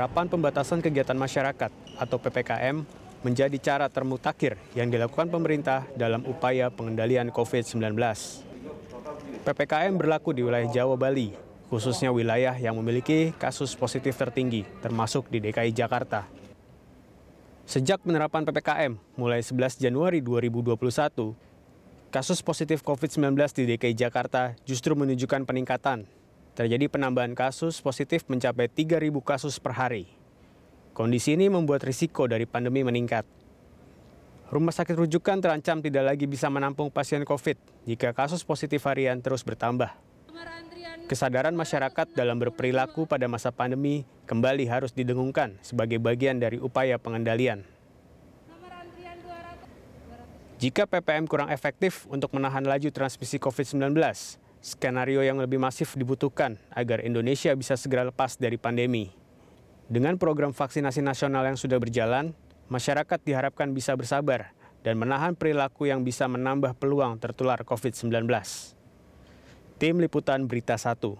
penerapan pembatasan kegiatan masyarakat atau PPKM menjadi cara termutakhir yang dilakukan pemerintah dalam upaya pengendalian COVID-19. PPKM berlaku di wilayah Jawa Bali, khususnya wilayah yang memiliki kasus positif tertinggi, termasuk di DKI Jakarta. Sejak penerapan PPKM mulai 11 Januari 2021, kasus positif COVID-19 di DKI Jakarta justru menunjukkan peningkatan. Terjadi penambahan kasus positif mencapai 3.000 kasus per hari. Kondisi ini membuat risiko dari pandemi meningkat. Rumah sakit rujukan terancam tidak lagi bisa menampung pasien COVID jika kasus positif harian terus bertambah. Kesadaran masyarakat dalam berperilaku pada masa pandemi kembali harus didengungkan sebagai bagian dari upaya pengendalian. Jika PPKM kurang efektif untuk menahan laju transmisi COVID-19, skenario yang lebih masif dibutuhkan agar Indonesia bisa segera lepas dari pandemi. Dengan program vaksinasi nasional yang sudah berjalan, masyarakat diharapkan bisa bersabar dan menahan perilaku yang bisa menambah peluang tertular COVID-19. Tim Liputan Berita 1.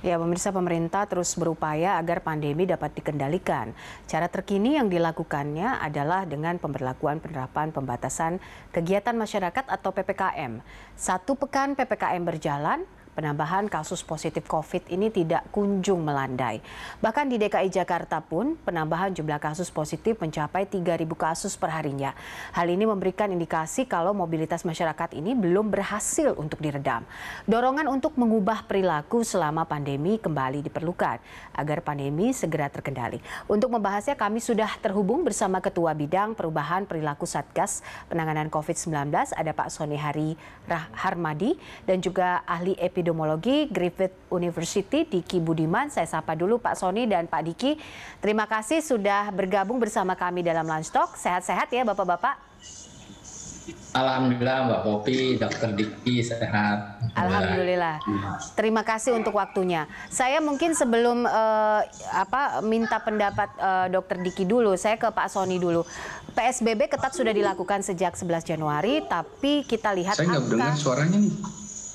Ya, pemirsa, pemerintah terus berupaya agar pandemi dapat dikendalikan. Cara terkini yang dilakukannya adalah dengan pemberlakuan penerapan pembatasan kegiatan masyarakat atau PPKM. 1 pekan PPKM berjalan, penambahan kasus positif COVID ini tidak kunjung melandai. Bahkan di DKI Jakarta pun penambahan jumlah kasus positif mencapai 3.000 kasus per harinya. Hal ini memberikan indikasi kalau mobilitas masyarakat ini belum berhasil untuk diredam. Dorongan untuk mengubah perilaku selama pandemi kembali diperlukan agar pandemi segera terkendali. Untuk membahasnya kami sudah terhubung bersama Ketua Bidang Perubahan Perilaku Satgas Penanganan COVID-19 ada Pak Sony Hari Harmadi dan juga ahli epidemiologi Griffith University Diki Budiman. Saya sapa dulu Pak Sony dan Pak Diki. Terima kasih sudah bergabung bersama kami dalam Lunch Talk. Sehat-sehat ya Bapak-Bapak. Alhamdulillah Mbak Popi, Dr. Diki sehat. Alhamdulillah. Terima kasih untuk waktunya. Saya mungkin sebelum minta pendapat Dr. Diki dulu, saya ke Pak Sony dulu. PSBB ketat sudah dilakukan sejak 11 Januari, tapi kita lihat saya nggak dengar suaranya nih.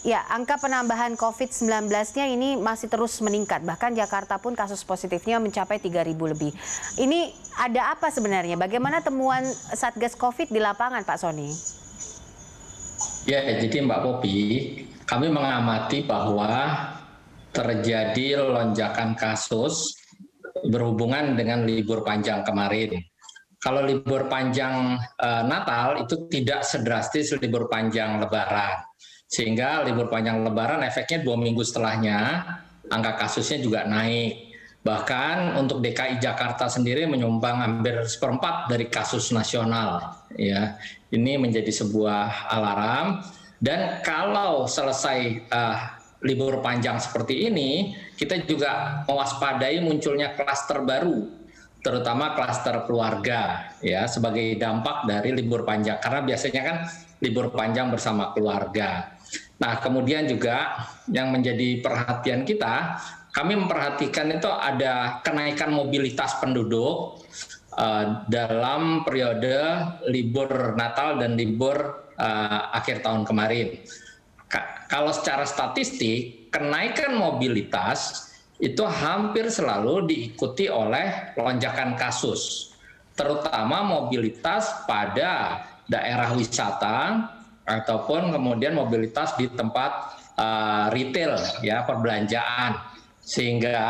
Ya, angka penambahan COVID-19-nya ini masih terus meningkat. Bahkan Jakarta pun kasus positifnya mencapai 3.000 lebih. Ini ada apa sebenarnya? Bagaimana temuan Satgas COVID di lapangan, Pak Sony? Ya, jadi Mbak Popi, kami mengamati bahwa terjadi lonjakan kasus berhubungan dengan libur panjang kemarin. Kalau libur panjang Natal itu tidak sedrastis libur panjang Lebaran. Sehingga libur panjang Lebaran efeknya 2 minggu setelahnya angka kasusnya juga naik. Bahkan untuk DKI Jakarta sendiri menyumbang hampir 1/4 dari kasus nasional. Ya, ini menjadi sebuah alarm. Dan kalau selesai libur panjang seperti ini, kita juga mewaspadai munculnya klaster baru, terutama klaster keluarga, ya, sebagai dampak dari libur panjang. Karena biasanya kan libur panjang bersama keluarga. Nah, kemudian juga yang menjadi perhatian kita, kami memperhatikan itu ada kenaikan mobilitas penduduk dalam periode libur Natal dan libur akhir tahun kemarin. Kalau secara statistik, kenaikan mobilitas itu hampir selalu diikuti oleh lonjakan kasus, terutama mobilitas pada daerah wisata ataupun kemudian mobilitas di tempat retail, ya, perbelanjaan. Sehingga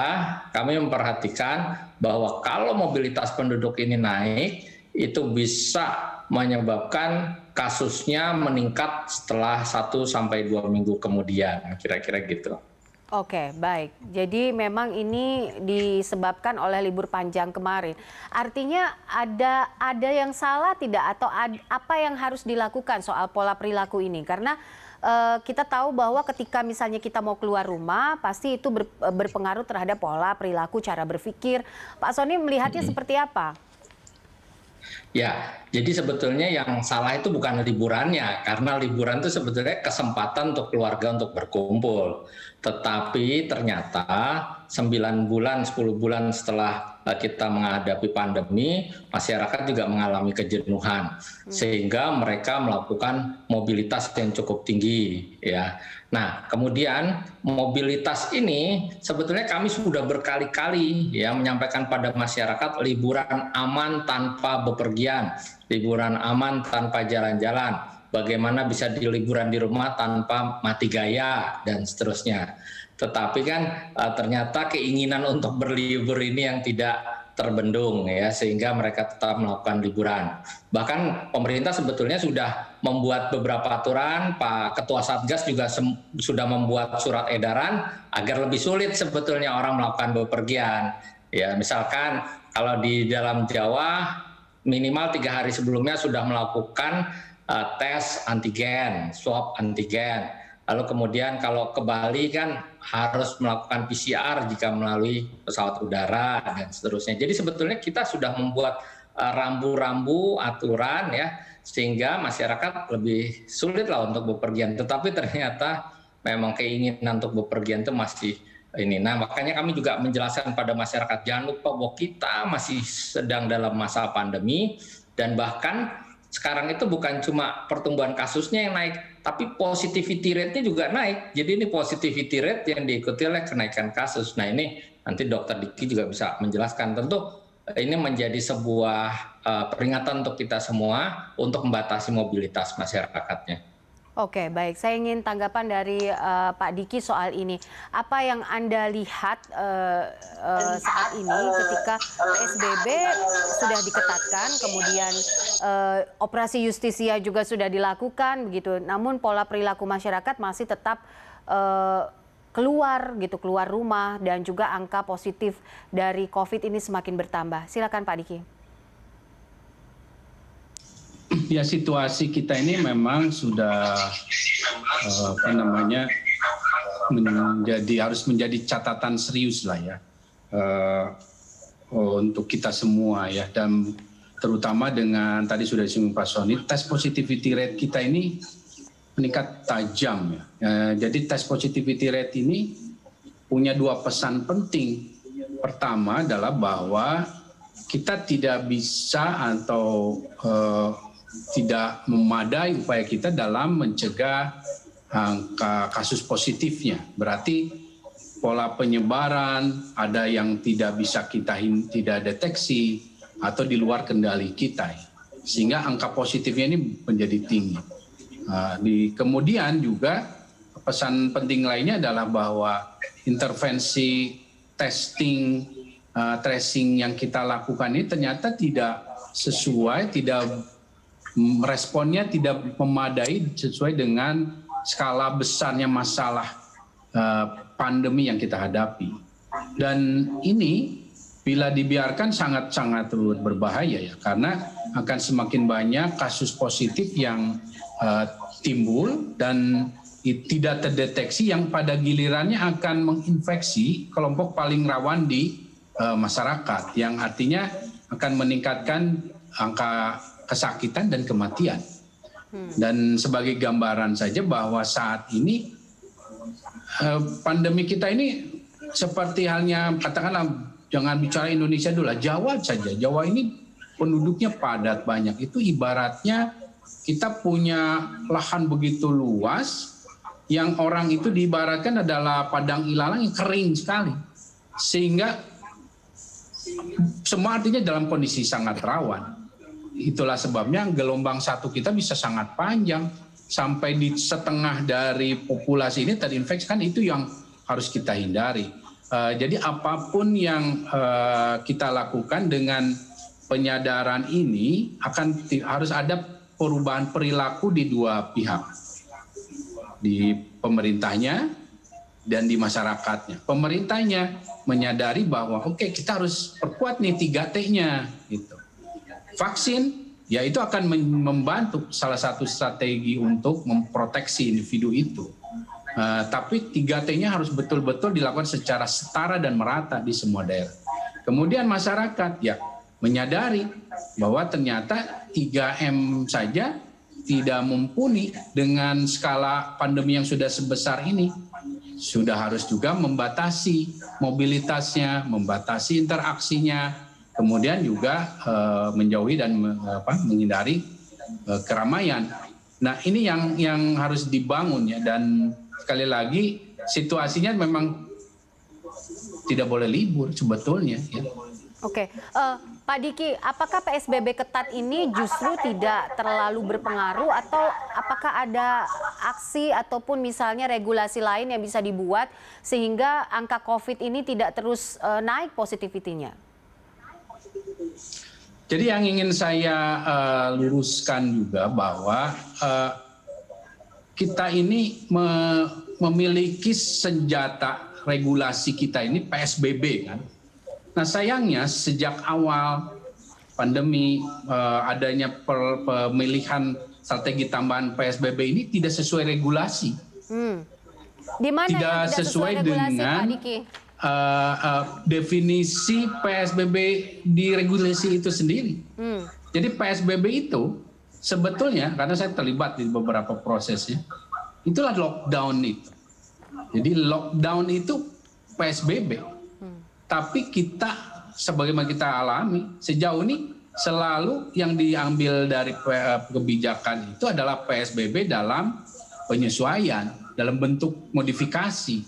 kami memperhatikan bahwa kalau mobilitas penduduk ini naik, itu bisa menyebabkan kasusnya meningkat setelah 1 sampai 2 minggu kemudian, kira-kira gitu. Oke, baik. Jadi memang ini disebabkan oleh libur panjang kemarin. Artinya ada yang salah tidak atau apa yang harus dilakukan soal pola perilaku ini? Karena kita tahu bahwa ketika misalnya kita mau keluar rumah, pasti itu berpengaruh terhadap pola perilaku, cara berpikir. Pak Sony melihatnya seperti apa? Ya, jadi sebetulnya yang salah itu bukan liburannya, karena liburan itu sebetulnya kesempatan untuk keluarga untuk berkumpul. Tetapi ternyata 9 bulan, 10 bulan setelah kita menghadapi pandemi, masyarakat juga mengalami kejenuhan, sehingga mereka melakukan mobilitas yang cukup tinggi. Ya. Nah, kemudian mobilitas ini sebetulnya kami sudah berkali-kali ya menyampaikan pada masyarakat liburan aman tanpa bepergian, liburan aman tanpa jalan-jalan. Bagaimana bisa liburan di rumah tanpa mati gaya dan seterusnya. Tetapi kan ternyata keinginan untuk berlibur ini yang tidak terbendung ya, sehingga mereka tetap melakukan liburan. Bahkan pemerintah sebetulnya sudah membuat beberapa aturan, Pak Ketua Satgas juga sudah membuat surat edaran agar lebih sulit sebetulnya orang melakukan bepergian. Ya, misalkan kalau di dalam Jawa minimal 3 hari sebelumnya sudah melakukan tes antigen, swab antigen. Lalu kemudian kalau ke Bali kan harus melakukan PCR jika melalui pesawat udara dan seterusnya. Jadi sebetulnya kita sudah membuat rambu-rambu aturan ya, sehingga masyarakat lebih sulit lah untuk bepergian. Tetapi ternyata memang keinginan untuk bepergian itu masih ini. Nah, makanya kami juga menjelaskan pada masyarakat, jangan lupa bahwa kita masih sedang dalam masa pandemi, dan bahkan sekarang itu bukan cuma pertumbuhan kasusnya yang naik, tapi positivity rate-nya juga naik. Jadi ini positivity rate yang diikuti oleh kenaikan kasus. Nah, ini nanti Dr. Diki juga bisa menjelaskan. Tentu ini menjadi sebuah peringatan untuk kita semua untuk membatasi mobilitas masyarakatnya. Oke, baik. Saya ingin tanggapan dari Pak Diki soal ini. Apa yang Anda lihat saat ini ketika PSBB sudah diketatkan, kemudian operasi justisia juga sudah dilakukan, begitu. Namun pola perilaku masyarakat masih tetap keluar rumah, dan juga angka positif dari COVID ini semakin bertambah. Silakan Pak Diki. Ya, situasi kita ini memang sudah harus menjadi catatan serius lah ya untuk kita semua ya, dan terutama dengan tadi sudah disinggung Pak Sony, tes positivity rate kita ini meningkat tajam ya. Jadi tes positivity rate ini punya 2 pesan penting. Pertama adalah bahwa kita tidak bisa atau tidak memadai upaya kita dalam mencegah angka kasus positifnya. Berarti pola penyebaran ada yang tidak bisa kita tidak deteksi atau di luar kendali kita, sehingga angka positifnya ini menjadi tinggi. Kemudian juga pesan penting lainnya adalah bahwa intervensi testing, tracing yang kita lakukan ini ternyata tidak sesuai, responnya tidak memadai sesuai dengan skala besarnya masalah pandemi yang kita hadapi. Dan ini bila dibiarkan sangat-sangat berbahaya ya, karena akan semakin banyak kasus positif yang timbul dan tidak terdeteksi, yang pada gilirannya akan menginfeksi kelompok paling rawan di masyarakat, yang artinya akan meningkatkan angka kesakitan dan kematian. Dan sebagai gambaran saja bahwa saat ini pandemi kita ini seperti halnya, katakanlah jangan bicara Indonesia dulu lah, Jawa saja. Jawa ini penduduknya padat banyak. Itu ibaratnya kita punya lahan begitu luas yang orang itu diibaratkan adalah padang ilalang yang kering sekali. Sehingga semua artinya dalam kondisi sangat rawan. Itulah sebabnya gelombang 1 kita bisa sangat panjang, sampai di setengah dari populasi ini terinfeksi, kan itu yang harus kita hindari. Jadi apapun yang kita lakukan dengan penyadaran ini harus ada perubahan perilaku di 2 pihak, di pemerintahnya dan di masyarakatnya. Pemerintahnya menyadari bahwa oke, kita harus perkuat nih 3T-nya gitu. Vaksin, ya itu akan membantu salah satu strategi untuk memproteksi individu itu. Tapi 3T-nya harus betul-betul dilakukan secara setara dan merata di semua daerah. Kemudian masyarakat ya menyadari bahwa ternyata 3M saja tidak mumpuni dengan skala pandemi yang sudah sebesar ini. sudah harus juga membatasi mobilitasnya, membatasi interaksinya, kemudian juga menjauhi dan menghindari keramaian. Nah, ini yang harus dibangun ya, dan sekali lagi situasinya memang tidak boleh libur sebetulnya ya. Oke, Pak Diki, apakah PSBB ketat ini justru tidak terlalu berpengaruh atau apakah ada aksi ataupun misalnya regulasi lain yang bisa dibuat sehingga angka COVID ini tidak terus naik positivity-nya? Jadi yang ingin saya luruskan juga bahwa kita ini memiliki senjata regulasi kita ini PSBB kan. Nah sayangnya sejak awal pandemi adanya pemilihan strategi tambahan PSBB ini tidak sesuai regulasi. Di mana tidak sesuai regulasi, dengan Pak Diki? Definisi PSBB di regulasi itu sendiri. Jadi PSBB itu sebetulnya, karena saya terlibat di beberapa prosesnya, itulah lockdown itu. Jadi lockdown itu PSBB. Tapi kita, sebagaimana kita alami, sejauh ini selalu yang diambil dari kebijakan itu adalah PSBB dalam penyesuaian, dalam bentuk modifikasi.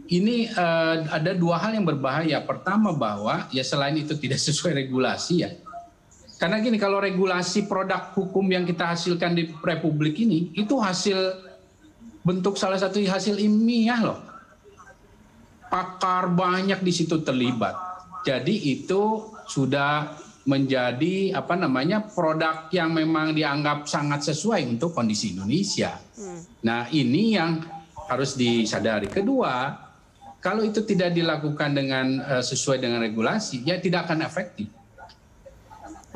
Ini ada dua hal yang berbahaya. Pertama bahwa ya selain itu tidak sesuai regulasi ya. Karena gini, kalau regulasi produk hukum yang kita hasilkan di Republik ini, itu hasil bentuk salah satu hasil ilmiah loh. Pakar banyak di situ terlibat. Jadi itu sudah menjadi produk yang memang dianggap sangat sesuai untuk kondisi Indonesia. Nah ini yang harus disadari. Kedua, kalau itu tidak dilakukan dengan sesuai dengan regulasi, ya tidak akan efektif.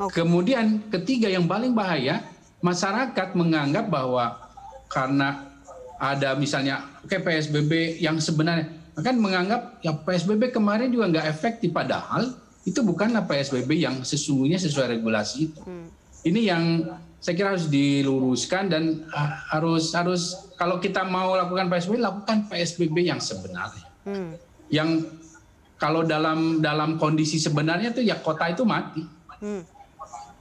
Kemudian ketiga yang paling bahaya, masyarakat menganggap bahwa karena ada misalnya PSBB yang sebenarnya kan menganggap ya PSBB kemarin juga nggak efektif, padahal itu bukanlah PSBB yang sesungguhnya sesuai regulasi itu. Ini yang saya kira harus diluruskan dan harus kalau kita mau lakukan PSBB, lakukan PSBB yang sebenarnya. Yang kalau dalam kondisi sebenarnya itu ya kota itu mati.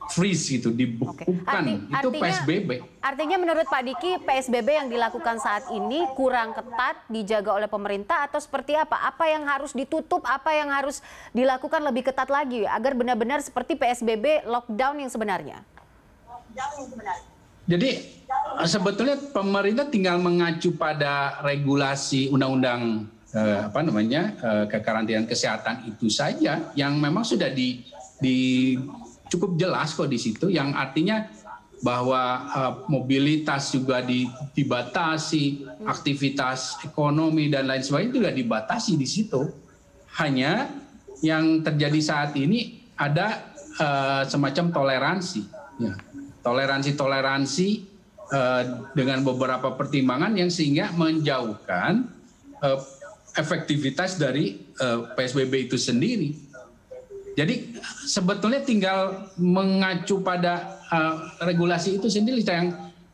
Freeze gitu, dibekukan. Itu PSBB. Artinya menurut Pak Diki, PSBB yang dilakukan saat ini kurang ketat, dijaga oleh pemerintah atau seperti apa? Apa yang harus ditutup, apa yang harus dilakukan lebih ketat lagi agar benar-benar seperti PSBB lockdown yang sebenarnya? Jadi sebetulnya pemerintah tinggal mengacu pada regulasi undang-undang kekarantinaan kesehatan itu saja yang memang sudah cukup jelas kok di situ, yang artinya bahwa mobilitas juga dibatasi, aktivitas ekonomi dan lain sebagainya juga dibatasi di situ. Hanya yang terjadi saat ini ada semacam toleransi, ya. Toleransi dengan beberapa pertimbangan yang sehingga menjauhkan efektivitas dari PSBB itu sendiri. Jadi sebetulnya tinggal mengacu pada regulasi itu sendiri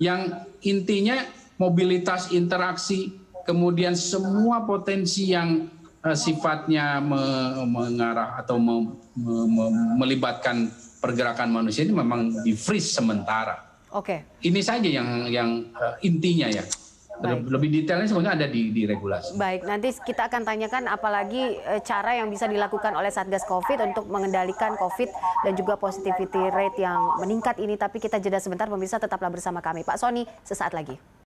yang intinya mobilitas, interaksi, kemudian semua potensi yang sifatnya mengarah atau melibatkan pergerakan manusia ini memang di freeze sementara. Oke. Ini saja yang intinya ya. Baik. Lebih detailnya sebenarnya ada di regulasi. Baik, nanti kita akan tanyakan apalagi cara yang bisa dilakukan oleh Satgas COVID untuk mengendalikan COVID dan juga positivity rate yang meningkat ini. Tapi kita jeda sebentar, pemirsa tetaplah bersama kami. Pak Sony, sesaat lagi.